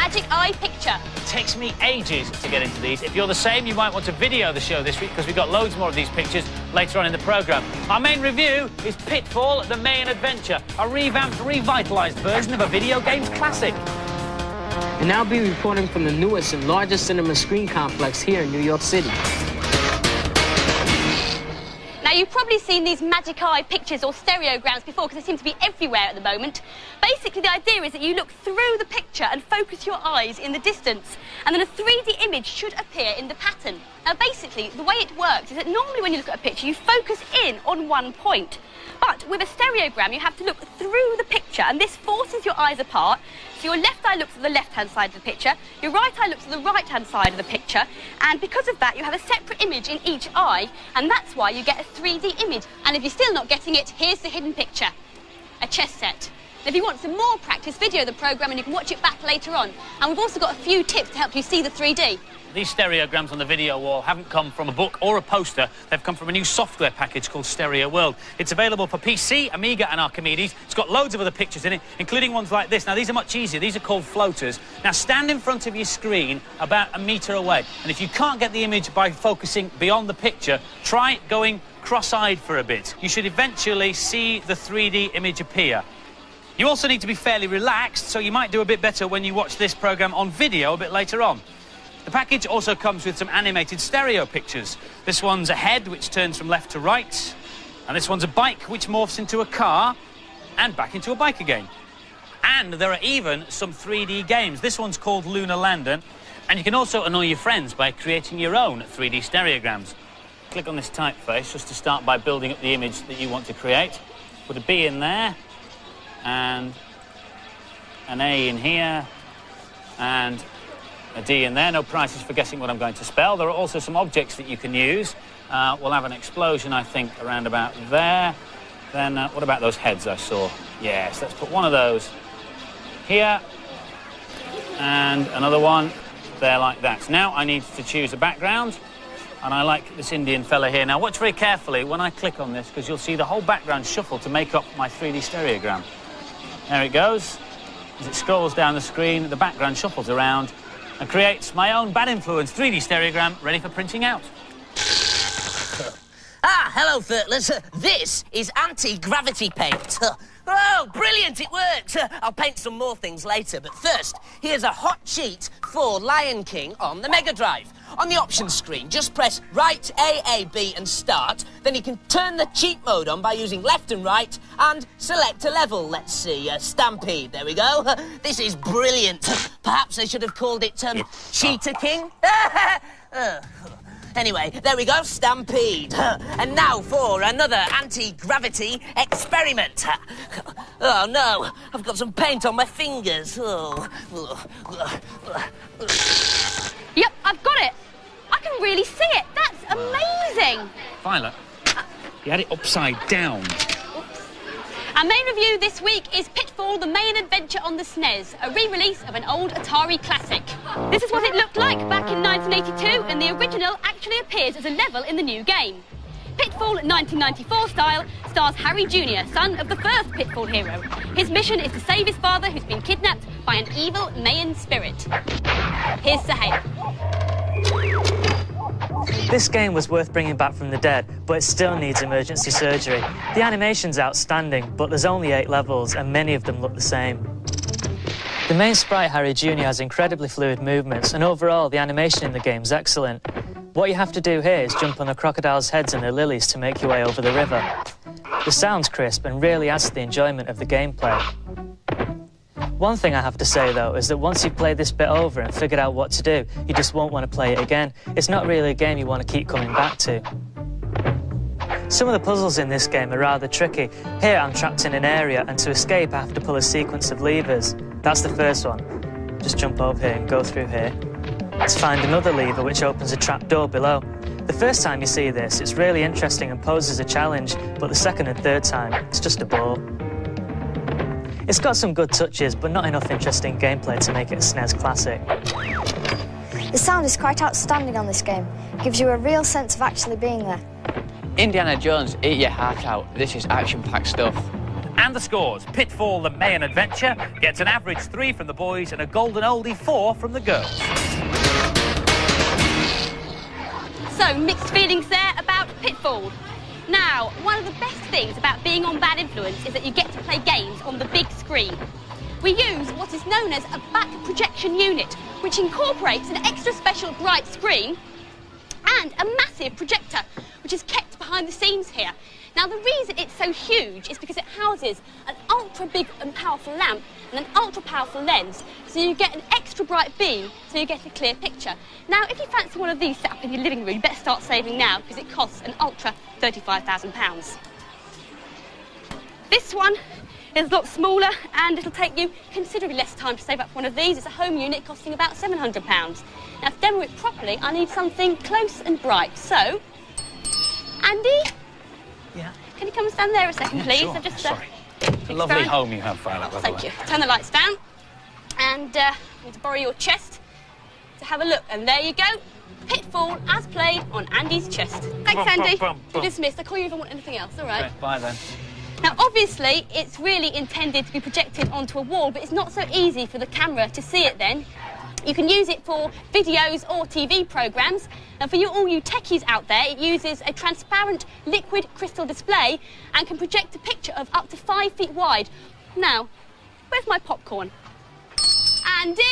Magic Eye picture. It takes me ages to get into these. If you're the same, you might want to video the show this week because we've got loads more of these pictures later on in the programme. Our main review is Pitfall: The Mayan Adventure, a revamped, revitalised version of a video games classic. And I'll be reporting from the newest and largest cinema screen complex here in New York City. Now, you've probably seen these Magic Eye pictures or stereograms before because they seem to be everywhere at the moment. Basically, the idea is that you look through the picture and focus your eyes in the distance, and then a 3D image should appear in the pattern. Now, basically, the way it works is that normally when you look at a picture, you focus in on one point. But with a stereogram, you have to look through the picture, and this forces your eyes apart. So your left eye looks at the left-hand side of the picture, your right eye looks at the right-hand side of the picture, and because of that, you have a separate image in each eye, and that's why you get a 3D image. And if you're still not getting it, here's the hidden picture, a chess set. If you want some more practice, video the programme and you can watch it back later on. And we've also got a few tips to help you see the 3D. These stereograms on the video wall haven't come from a book or a poster. They've come from a new software package called Stereo World. It's available for PC, Amiga and Archimedes. It's got loads of other pictures in it, including ones like this. Now, these are much easier. These are called floaters. Now, stand in front of your screen about a metre away. And if you can't get the image by focusing beyond the picture, try going cross-eyed for a bit. You should eventually see the 3D image appear. You also need to be fairly relaxed, so you might do a bit better when you watch this programme on video a bit later on. The package also comes with some animated stereo pictures. This one's a head, which turns from left to right. And this one's a bike, which morphs into a car and back into a bike again. And there are even some 3D games. This one's called Lunar Lander. And you can also annoy your friends by creating your own 3D stereograms. Click on this typeface just to start by building up the image that you want to create. Put a B in there, and an A in here, and a D in there. No prizes for guessing what I'm going to spell. There are also some objects that you can use. We'll have an explosion, I think, around about there. Then, what about those heads I saw? Yes, let's put one of those here, and another one there like that. Now I need to choose a background, and I like this Indian fella here. Now, watch very carefully when I click on this, because you'll see the whole background shuffle to make up my 3D stereogram. There it goes. As it scrolls down the screen, the background shuffles around and creates my own bad influence 3D stereogram ready for printing out. Ah, hello, Thurtlers. This is anti-gravity paint. Oh, brilliant, it works. I'll paint some more things later, but first, here's a hot cheat for Lion King on the Mega Drive. On the options screen, just press right A, A, B and start. Then you can turn the cheat mode on by using left and right and select a level. Let's see, Stampede. There we go. This is brilliant. Perhaps I should have called it Cheetah King. Anyway, there we go, Stampede. And now for another anti-gravity experiment. Oh, no, I've got some paint on my fingers. Oh. Yep, I've got it. I can really see it. That's amazing. Violet, you had it upside down. Our main review this week is Pitfall: The Mayan Adventure on the SNES, a re-release of an old Atari classic. This is what it looked like back in 1982, and the original actually appears as a level in the new game. Pitfall 1994 style stars Harry Jr., son of the first Pitfall hero. His mission is to save his father, who's been kidnapped by an evil Mayan spirit. Here's Sahel. This game was worth bringing back from the dead, but it still needs emergency surgery. The animation's outstanding, but there's only 8 levels, and many of them look the same. The main sprite, Harry Jr., has incredibly fluid movements, and overall, the animation in the game's excellent. What you have to do here is jump on the crocodiles' heads and the lilies to make your way over the river. The sound's crisp and really adds to the enjoyment of the gameplay. One thing I have to say, though, is that once you've played this bit over and figured out what to do, you just won't want to play it again. It's not really a game you want to keep coming back to. Some of the puzzles in this game are rather tricky. Here I'm trapped in an area, and to escape I have to pull a sequence of levers. That's the first one. Just jump over here and go through here. Let's find another lever which opens a trap door below. The first time you see this, it's really interesting and poses a challenge, but the second and third time, it's just a bore. It's got some good touches, but not enough interesting gameplay to make it a SNES classic. The sound is quite outstanding on this game. It gives you a real sense of actually being there. Indiana Jones, eat your heart out. This is action-packed stuff. And the scores. Pitfall, the Mayan Adventure, gets an average 3 from the boys and a golden oldie 4 from the girls. So, mixed feelings there about Pitfall. Now, one of the best things about being on Bad Influence is that you get to play games on the big screen. We use what is known as a back projection unit, which incorporates an extra special bright screen and a massive projector, which is kept behind the scenes here. Now, the reason it's so huge is because it houses an ultra big and powerful lamp and an ultra powerful lens, so you get an extra bright beam, so you get a clear picture. Now, if you fancy one of these set up in your living room, you better start saving now, because it costs an ultra £35,000. This one is a lot smaller, and it'll take you considerably less time to save up for one of these. It's a home unit costing about £700. Now, to demo it properly, I need something close and bright. So, Andy? Yeah? Can you come and stand there a second, please? Sure. I've just, Sorry. It's a lovely home you have, Violet, by the Thank way. you. Turn the lights down. And I need to borrow your chest to have a look. And there you go. Pitfall as played on Andy's chest. Thanks, Andy. You're dismissed. I'll call you if I want anything else. All right. Okay, bye then. Now, obviously, it's really intended to be projected onto a wall, but it's not so easy for the camera to see it then. You can use it for videos or TV programmes. And for all you techies out there, it uses a transparent liquid crystal display and can project a picture of up to 5 feet wide. Now, where's my popcorn? Andy?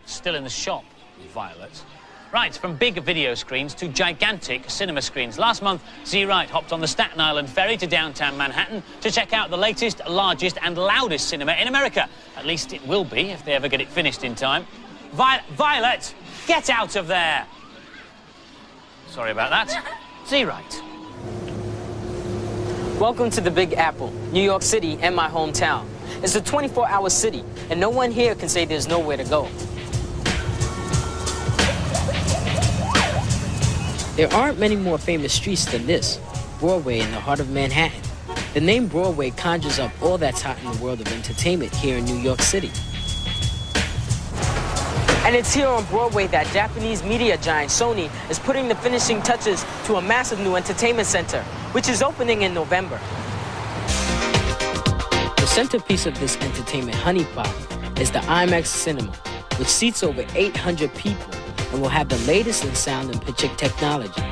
Still in the shop, Violet. Right, from big video screens to gigantic cinema screens. Last month, Z Wright hopped on the Staten Island ferry to downtown Manhattan to check out the latest, largest and loudest cinema in America. At least it will be, if they ever get it finished in time. Violet, get out of there! Sorry about that. Z Wright. Welcome to the Big Apple, New York City, and my hometown. It's a 24-hour city, and no one here can say there's nowhere to go. There aren't many more famous streets than this, Broadway in the heart of Manhattan. The name Broadway conjures up all that's hot in the world of entertainment here in New York City. And it's here on Broadway that Japanese media giant Sony is putting the finishing touches to a massive new entertainment center, which is opening in November. The centerpiece of this entertainment honeypot is the IMAX Cinema, which seats over 800 people and will have the latest in sound and picture technology.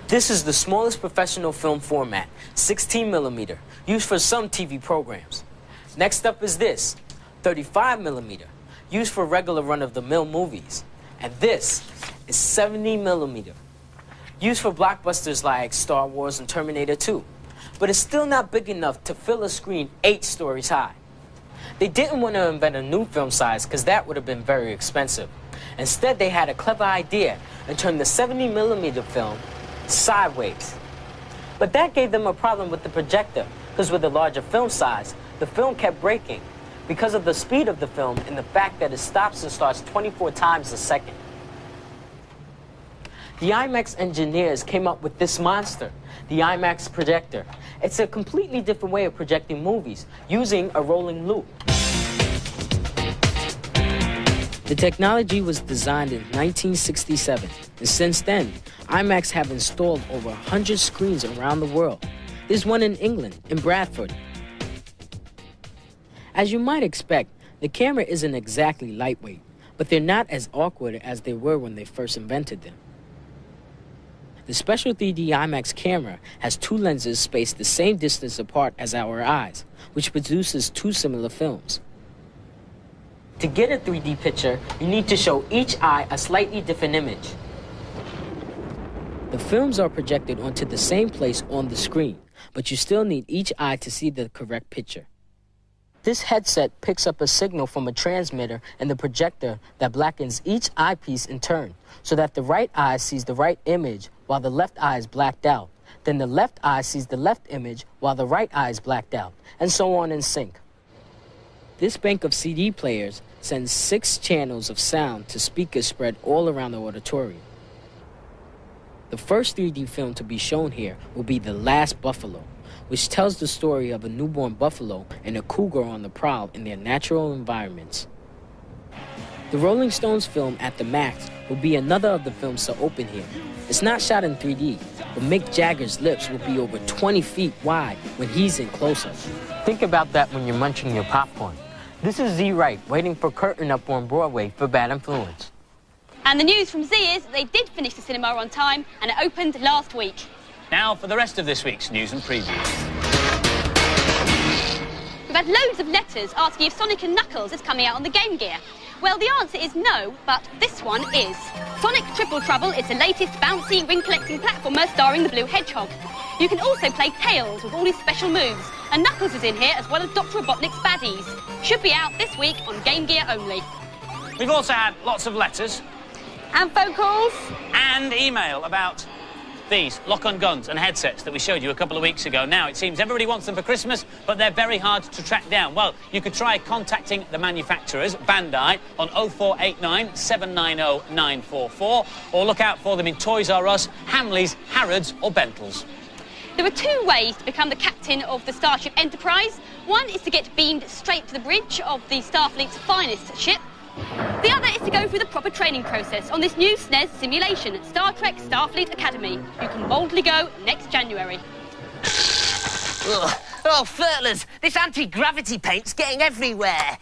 This is the smallest professional film format, 16mm, used for some TV programs. Next up is this, 35mm, used for regular run-of-the-mill movies. And this is 70mm, used for blockbusters like Star Wars and Terminator 2. But it's still not big enough to fill a screen 8 stories high. They didn't want to invent a new film size because that would have been very expensive. Instead, they had a clever idea and turned the 70mm film sideways. But that gave them a problem with the projector, because with a larger film size, the film kept breaking because of the speed of the film and the fact that it stops and starts 24 times a second. The IMAX engineers came up with this monster, the IMAX projector. It's a completely different way of projecting movies, using a rolling loop. The technology was designed in 1967, and since then, IMAX have installed over 100 screens around the world. There's one in England, in Bradford. As you might expect, the camera isn't exactly lightweight, but they're not as awkward as they were when they first invented them. The Special 3D IMAX camera has 2 lenses spaced the same distance apart as our eyes, which produces 2 similar films. To get a 3D picture, you need to show each eye a slightly different image. The films are projected onto the same place on the screen, but you still need each eye to see the correct picture. This headset picks up a signal from a transmitter and the projector that blackens each eyepiece in turn, so that the right eye sees the right image while the left eye is blacked out. Then the left eye sees the left image while the right eye is blacked out, and so on in sync. This bank of CD players sends 6 channels of sound to speakers spread all around the auditorium. The first 3D film to be shown here will be The Last Buffalo, which tells the story of a newborn buffalo and a cougar on the prowl in their natural environments. The Rolling Stones film At the Max will be another of the films to open here. It's not shot in 3D, but Mick Jagger's lips will be over 20 feet wide when he's in close-up. Think about that when you're munching your popcorn. This is Z Wright waiting for Curtain up on Broadway for Bad Influence. And the news from Z is that they did finish the cinema on time and it opened last week. Now for the rest of this week's news and previews. We've had loads of letters asking if Sonic & Knuckles is coming out on the Game Gear. Well, the answer is no, but this one is. Sonic Triple Trouble is the latest bouncy ring-collecting platformer starring the Blue Hedgehog. You can also play Tails with all his special moves, and Knuckles is in here as well as Dr. Robotnik's baddies. Should be out this week on Game Gear only. We've also had lots of letters And phone calls. and email about these lock-on guns and headsets that we showed you a couple of weeks ago. Now, it seems everybody wants them for Christmas, but they're very hard to track down. Well, you could try contacting the manufacturers, Bandai, on 0489 790 944, or look out for them in Toys R Us, Hamleys, Harrods or Bentle's. There are two ways to become the captain of the Starship Enterprise. One is to get beamed straight to the bridge of the Starfleet's finest ship. The other is to go through the proper training process on this new SNES simulation, Star Trek Starfleet Academy. You can boldly go next January. Ugh. Oh, Furtlers, this anti-gravity paint's getting everywhere.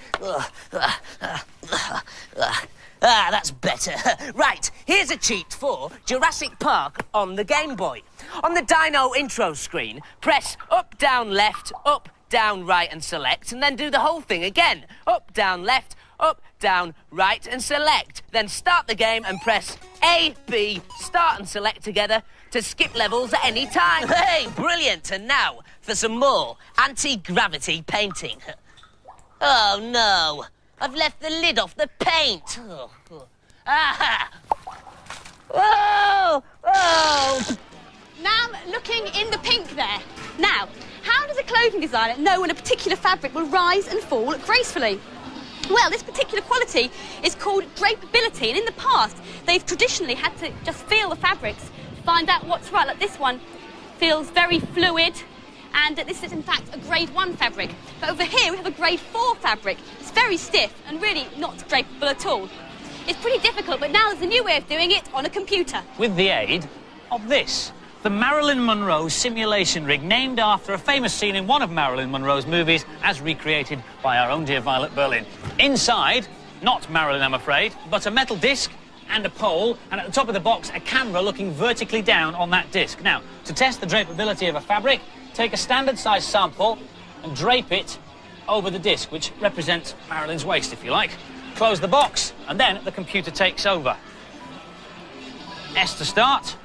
That's better. Right, here's a cheat for Jurassic Park on the Game Boy. On the Dino intro screen, press up, down, left, up, down, right and select, and then do the whole thing again. Up, down, left, up, down, right and select. Then start the game and press A, B, start and select together to skip levels at any time. Hey, brilliant. And now for some more anti-gravity painting. Oh, no. I've left the lid off the paint. Aha! Whoa! Oh! Now, looking in the pink there. Now, how does a clothing designer know when a particular fabric will rise and fall gracefully? Well, this particular quality is called drapability, and in the past, they've traditionally had to just feel the fabrics to find out what's right. Like this one feels very fluid, and this is in fact a grade 1 fabric. But over here we have a grade 4 fabric. It's very stiff and really not drapable at all. It's pretty difficult, but now there's a new way of doing it on a computer. With the aid of this, the Marilyn Monroe simulation rig, named after a famous scene in one of Marilyn Monroe's movies, as recreated by our own dear Violet Berlin. Inside, not Marilyn, I'm afraid, but a metal disc and a pole, and at the top of the box, a camera looking vertically down on that disc. Now, to test the drapability of a fabric, take a standard-sized sample and drape it over the disc, which represents Marilyn's waist, if you like. Close the box, and then the computer takes over. S to start.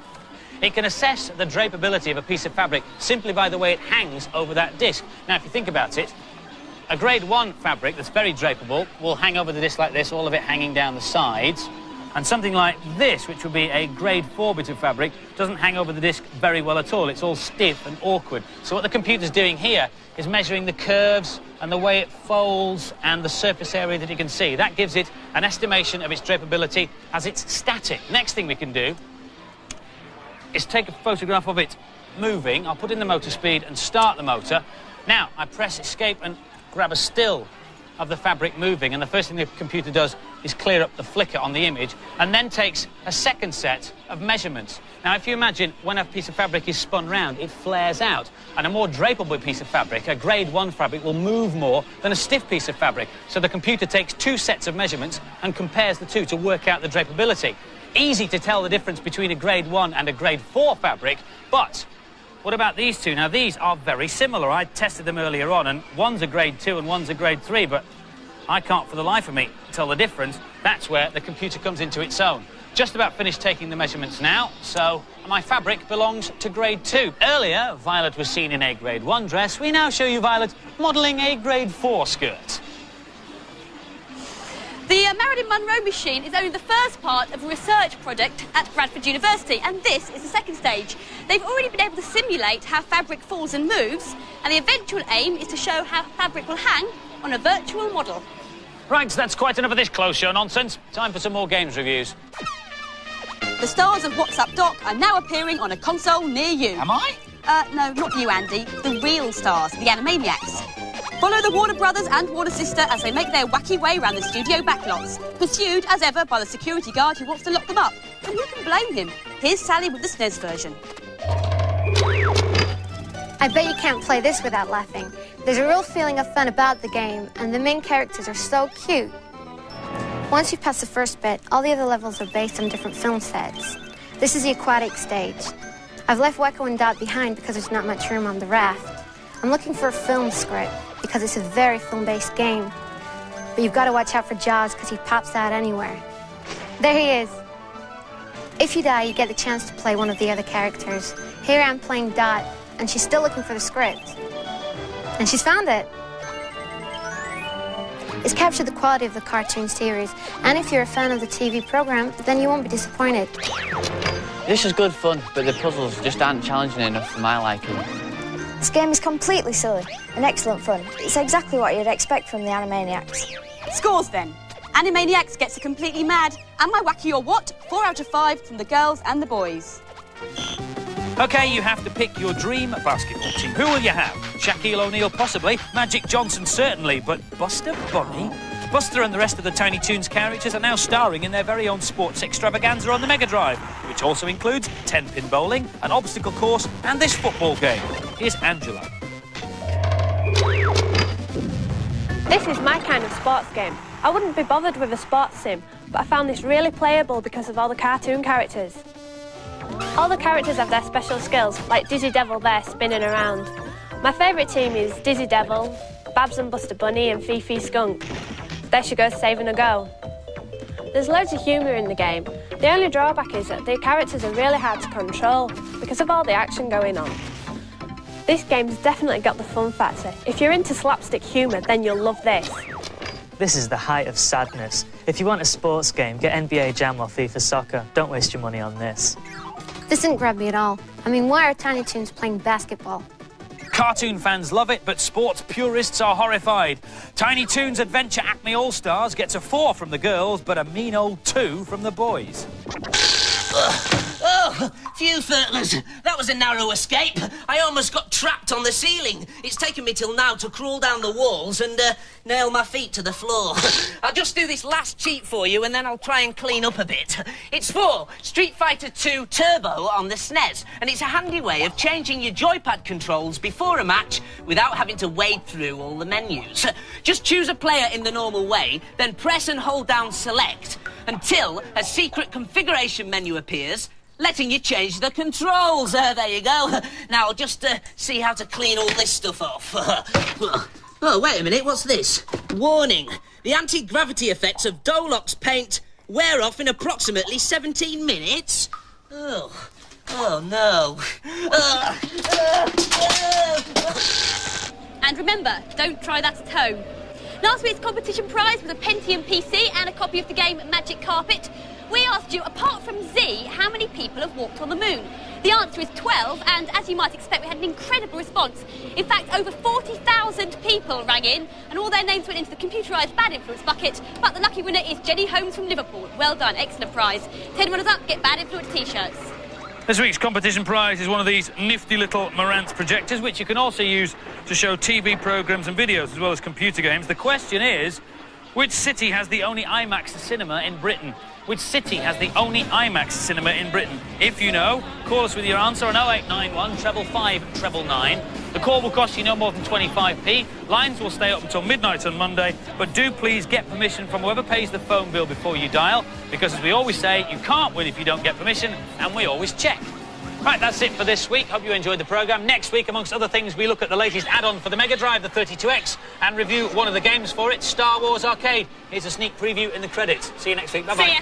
It can assess the drapability of a piece of fabric simply by the way it hangs over that disc. Now, if you think about it, a grade 1 fabric that's very drapable will hang over the disc like this, all of it hanging down the sides. And something like this, which would be a grade 4 bit of fabric, doesn't hang over the disc very well at all. It's all stiff and awkward. So what the computer's doing here is measuring the curves and the way it folds and the surface area that you can see. That gives it an estimation of its drapability as it's static. Next thing we can do is take a photograph of it moving. I'll put in the motor speed and start the motor. Now, I press escape and grab a still of the fabric moving, and the first thing the computer does is clear up the flicker on the image and then takes a second set of measurements. Now, if you imagine when a piece of fabric is spun round, it flares out, and a more drapable piece of fabric, a grade 1 fabric, will move more than a stiff piece of fabric. So the computer takes 2 sets of measurements and compares the two to work out the drapability. Easy to tell the difference between a grade 1 and a grade 4 fabric, but what about these two? Now, these are very similar. I tested them earlier on, and one's a grade 2 and one's a grade 3, but I can't for the life of me tell the difference. That's where the computer comes into its own. Just about finished taking the measurements now, so my fabric belongs to grade 2. Earlier, Violet was seen in a grade 1 dress. We now show you Violet modelling a grade 4 skirt. The Marilyn Monroe machine is only the first part of a research project at Bradford University, and this is the second stage. They've already been able to simulate how fabric falls and moves, and the eventual aim is to show how fabric will hang on a virtual model. Right, that's quite enough of this close show nonsense. Time for some more games reviews. The stars of What's Up Doc are now appearing on a console near you. Am I? No, not you, Andy. The real stars, the Animaniacs. Follow the Warner Brothers and Warner Sister as they make their wacky way around the studio backlots, pursued, as ever, by the security guard who wants to lock them up. And who can blame him? Here's Sally with the SNES version. I bet you can't play this without laughing. There's a real feeling of fun about the game, and the main characters are so cute. Once you pass the first bit, all the other levels are based on different film sets. This is the aquatic stage. I've left Wacko and Dot behind because there's not much room on the raft. I'm looking for a film script because it's a very film-based game. But you've got to watch out for Jaws because he pops out anywhere. There he is. If you die, you get the chance to play one of the other characters. Here I'm playing Dot, and she's still looking for the script. And she's found it. It's captured the quality of the cartoon series, and if you're a fan of the TV program, then you won't be disappointed. This is good fun, but the puzzles just aren't challenging enough for my liking. This game is completely silly and excellent fun. It's exactly what you'd expect from the Animaniacs. Scores then. Animaniacs gets a completely mad. Am I wacky or what? 4 out of 5 from the girls and the boys. OK, you have to pick your dream basketball team. Who will you have? Shaquille O'Neal, possibly. Magic Johnson, certainly. But Buster Bunny? Buster and the rest of the Tiny Toons characters are now starring in their very own sports extravaganza on the Mega Drive, which also includes 10-pin bowling, an obstacle course, and this football game. Here's Angela. This is my kind of sports game. I wouldn't be bothered with a sports sim, but I found this really playable because of all the cartoon characters. All the characters have their special skills, like Dizzy Devil there spinning around. My favourite team is Dizzy Devil, Babs and Buster Bunny and Fifi Skunk. There she goes saving a goal. There's loads of humour in the game. The only drawback is that the characters are really hard to control because of all the action going on. This game's definitely got the fun factor. If you're into slapstick humour, then you'll love this. This is the height of sadness. If you want a sports game, get NBA Jam or FIFA Soccer. Don't waste your money on this. This didn't grab me at all. I mean, why are Tiny Toons playing basketball? Cartoon fans love it, but sports purists are horrified. Tiny Toons Adventure Acme All-Stars gets a 4 from the girls, but a mean old 2 from the boys. Oh, phew, Furtlers. That was a narrow escape. I almost got trapped on the ceiling. It's taken me till now to crawl down the walls and nail my feet to the floor. I'll just do this last cheat for you and then I'll try and clean up a bit. It's for Street Fighter 2 Turbo on the SNES, and it's a handy way of changing your joypad controls before a match without having to wade through all the menus. Just choose a player in the normal way, then press and hold down Select until a secret configuration menu appears, letting you change the controls. There you go. Now, just see how to clean all this stuff off. Oh, wait a minute, what's this? Warning. The anti-gravity effects of Dolox paint wear off in approximately 17 minutes. Oh no. And remember, don't try that at home. Last week's competition prize was a Pentium PC and a copy of the game Magic Carpet. We asked you, apart from Z, how many people have walked on the moon? The answer is 12, and as you might expect, we had an incredible response. In fact, over 40,000 people rang in, and all their names went into the computerised bad influence bucket. But the lucky winner is Jenny Holmes from Liverpool. Well done, excellent prize. 10 runners up, get bad influence T-shirts. This week's competition prize is one of these nifty little Marantz projectors, which you can also use to show TV programmes and videos, as well as computer games. The question is, which city has the only IMAX cinema in Britain? Which city has the only IMAX cinema in Britain? If you know, call us with your answer on 0891 555 999. The call will cost you no more than 25p. Lines will stay up until midnight on Monday, but do please get permission from whoever pays the phone bill before you dial, because as we always say, you can't win if you don't get permission, and we always check. Right, that's it for this week. Hope you enjoyed the programme. Next week, amongst other things, we look at the latest add-on for the Mega Drive, the 32X, and review one of the games for it, Star Wars Arcade. Here's a sneak preview in the credits. See you next week. Bye-bye. See ya.